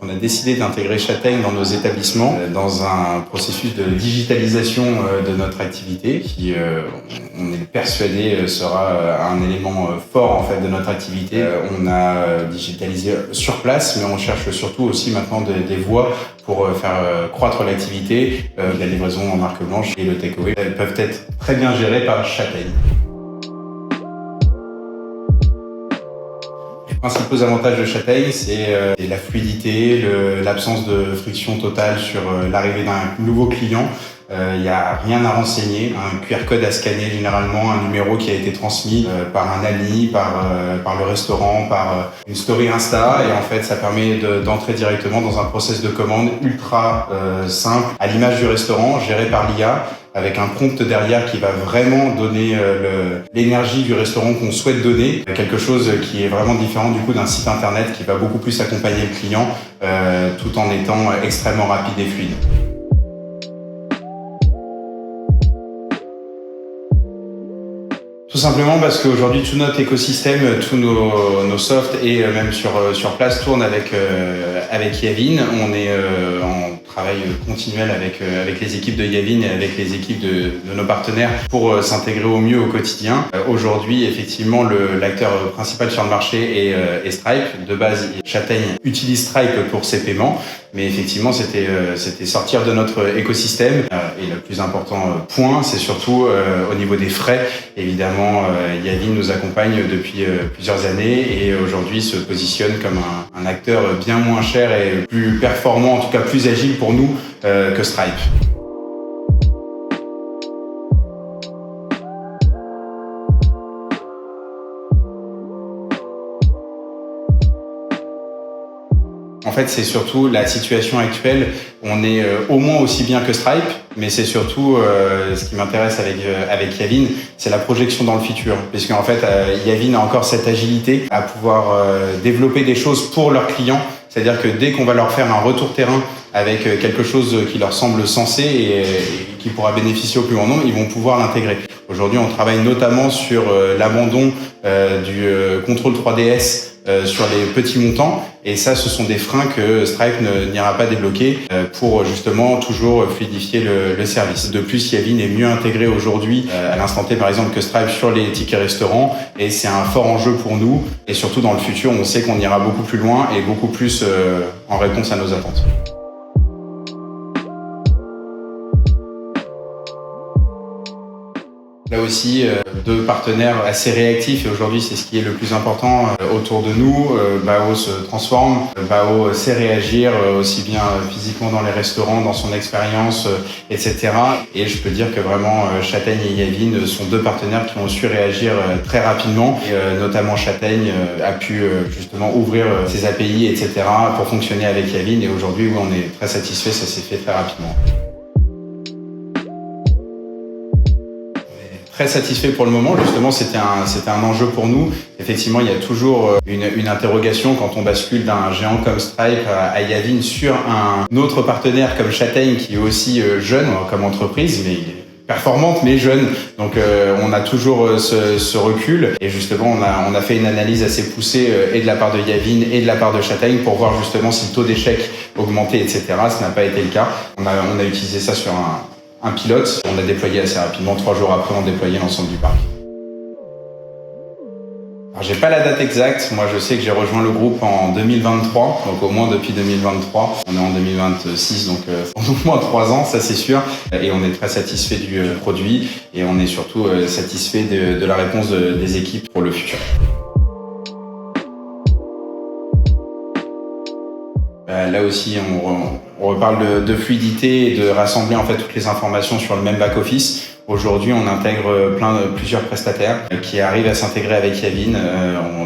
On a décidé d'intégrer Châtaigne dans nos établissements, dans un processus de digitalisation de notre activité qui, on est persuadé, sera un élément fort en fait de notre activité. On a digitalisé sur place, mais on cherche surtout aussi maintenant des voies pour faire croître l'activité. La livraison en marque blanche et le takeaway peuvent être très bien gérés par Châtaigne. Les principaux avantages de Châtaigne, c'est la fluidité, l'absence de friction totale sur l'arrivée d'un nouveau client. Il n'y a rien à renseigner, un QR code à scanner généralement, un numéro qui a été transmis par un ami, par le restaurant, par une story Insta, et en fait ça permet d'entrer directement dans un process de commande ultra simple, à l'image du restaurant, géré par l'IA, avec un prompt derrière qui va vraiment donner l'énergie du restaurant qu'on souhaite donner, quelque chose qui est vraiment différent du coup d'un site internet qui va beaucoup plus accompagner le client tout en étant extrêmement rapide et fluide. Tout simplement parce qu'aujourd'hui, tout notre écosystème, tous nos softs et même sur place tournent avec Yavin. On est en travail continuel avec les équipes de Yavin et avec les équipes de nos partenaires pour s'intégrer au mieux au quotidien. Aujourd'hui, effectivement, l'acteur principal sur le marché est Stripe. De base, Châtaigne utilise Stripe pour ses paiements, mais effectivement, c'était sortir de notre écosystème. Et le plus important point, c'est surtout au niveau des frais, évidemment. Yavin nous accompagne depuis plusieurs années et aujourd'hui se positionne comme un acteur bien moins cher et plus performant, en tout cas plus agile pour nous que Stripe. En fait, c'est surtout la situation actuelle. On est au moins aussi bien que Stripe, mais c'est surtout ce qui m'intéresse avec Yavin, c'est la projection dans le futur. Parce qu'en fait, Yavin a encore cette agilité à pouvoir développer des choses pour leurs clients. C'est-à-dire que dès qu'on va leur faire un retour terrain avec quelque chose qui leur semble sensé et qui pourra bénéficier au plus grand nombre, ils vont pouvoir l'intégrer. Aujourd'hui, on travaille notamment sur l'abandon du contrôle 3DS sur les petits montants, et ça, ce sont des freins que Stripe n'ira pas débloquer pour justement toujours fluidifier le service. De plus, Yavin est mieux intégré aujourd'hui à l'instant T par exemple que Stripe sur les tickets restaurants, et c'est un fort enjeu pour nous, et surtout dans le futur, on sait qu'on ira beaucoup plus loin et beaucoup plus en réponse à nos attentes. Là aussi, deux partenaires assez réactifs, et aujourd'hui c'est ce qui est le plus important autour de nous. Bao se transforme, Bao sait réagir aussi bien physiquement dans les restaurants, dans son expérience, etc. Et je peux dire que vraiment Châtaigne et Yavin sont deux partenaires qui ont su réagir très rapidement. Et, notamment Châtaigne a pu justement ouvrir ses API, etc. pour fonctionner avec Yavin. Et aujourd'hui, oui, on est très satisfait, ça s'est fait très rapidement. Très satisfait pour le moment, justement c'était un enjeu pour nous. Effectivement, il y a toujours une interrogation quand on bascule d'un géant comme Stripe à Yavin sur un autre partenaire comme Châtaigne qui est aussi jeune comme entreprise, mais performante mais jeune. Donc on a toujours ce recul, et justement on a fait une analyse assez poussée et de la part de Yavin et de la part de Châtaigne pour voir justement si le taux d'échec augmentait, etc. Ce n'a pas été le cas. On a utilisé ça sur un pilote. On a déployé assez rapidement, 3 jours après, on déployait l'ensemble du parc. Alors, j'ai pas la date exacte. Moi, je sais que j'ai rejoint le groupe en 2023, donc au moins depuis 2023. On est en 2026, donc au moins 3 ans, ça c'est sûr. Et on est très satisfait du produit, et on est surtout satisfait de la réponse des équipes pour le futur. Là aussi, on reparle de fluidité et de rassembler en fait toutes les informations sur le même back-office. Aujourd'hui, on intègre plusieurs prestataires qui arrivent à s'intégrer avec Yavin,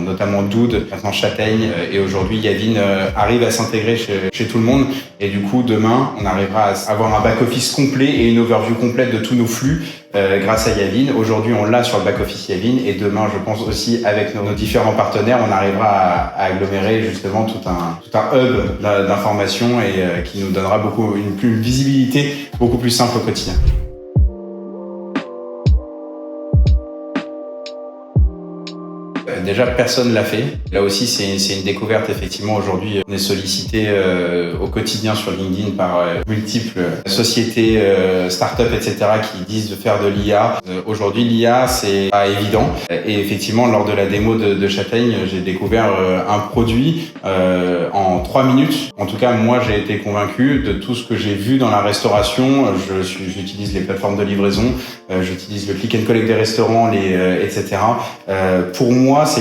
notamment Doud, maintenant Châtaigne, et aujourd'hui Yavin arrive à s'intégrer chez tout le monde. Et du coup, demain, on arrivera à avoir un back-office complet et une overview complète de tous nos flux grâce à Yavin. Aujourd'hui, on l'a sur le back-office Yavin, et demain, je pense aussi avec nos différents partenaires, on arrivera à agglomérer justement tout un hub d'informations et qui nous donnera une visibilité beaucoup plus simple au quotidien. Déjà, personne l'a fait. Là aussi, c'est une découverte. Effectivement, aujourd'hui, on est sollicité au quotidien sur LinkedIn par multiples sociétés, startups, etc., qui disent de faire de l'IA. Aujourd'hui, l'IA, c'est pas évident. Et effectivement, lors de la démo de Châtaigne, j'ai découvert un produit en 3 minutes. En tout cas, moi, j'ai été convaincu de tout ce que j'ai vu dans la restauration. J'utilise les plateformes de livraison, j'utilise le click and collect des restaurants, etc. Pour moi, c'est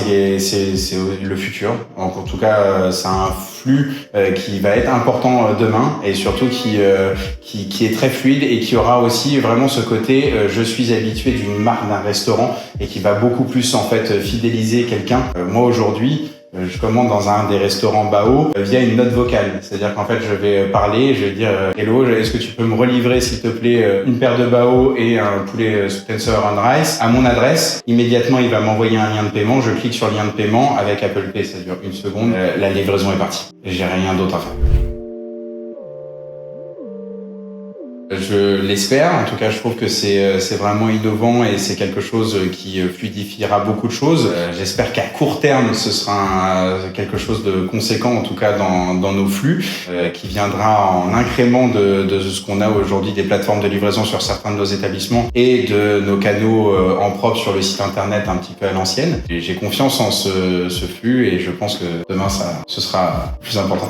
le futur. En tout cas, c'est un flux qui va être important demain et surtout qui est très fluide et qui aura aussi vraiment ce côté je suis habitué d'une marque, d'un restaurant et qui va beaucoup plus en fait fidéliser quelqu'un. Moi aujourd'hui, je commande dans un des restaurants Bao via une note vocale. C'est-à-dire qu'en fait, je vais parler, je vais dire hello, est-ce que tu peux me relivrer s'il te plaît une paire de Bao et un poulet Spencer and Rice à mon adresse. Immédiatement, il va m'envoyer un lien de paiement. Je clique sur le lien de paiement avec Apple Pay, ça dure 1 seconde. La livraison est partie. J'ai rien d'autre à faire. Je l'espère. En tout cas, je trouve que c'est vraiment innovant et c'est quelque chose qui fluidifiera beaucoup de choses. J'espère qu'à court terme, ce sera quelque chose de conséquent, en tout cas dans nos flux, qui viendra en incrément de ce qu'on a aujourd'hui des plateformes de livraison sur certains de nos établissements et de nos canaux en propre sur le site internet un petit peu à l'ancienne. J'ai confiance en ce flux et je pense que demain, ce sera plus important.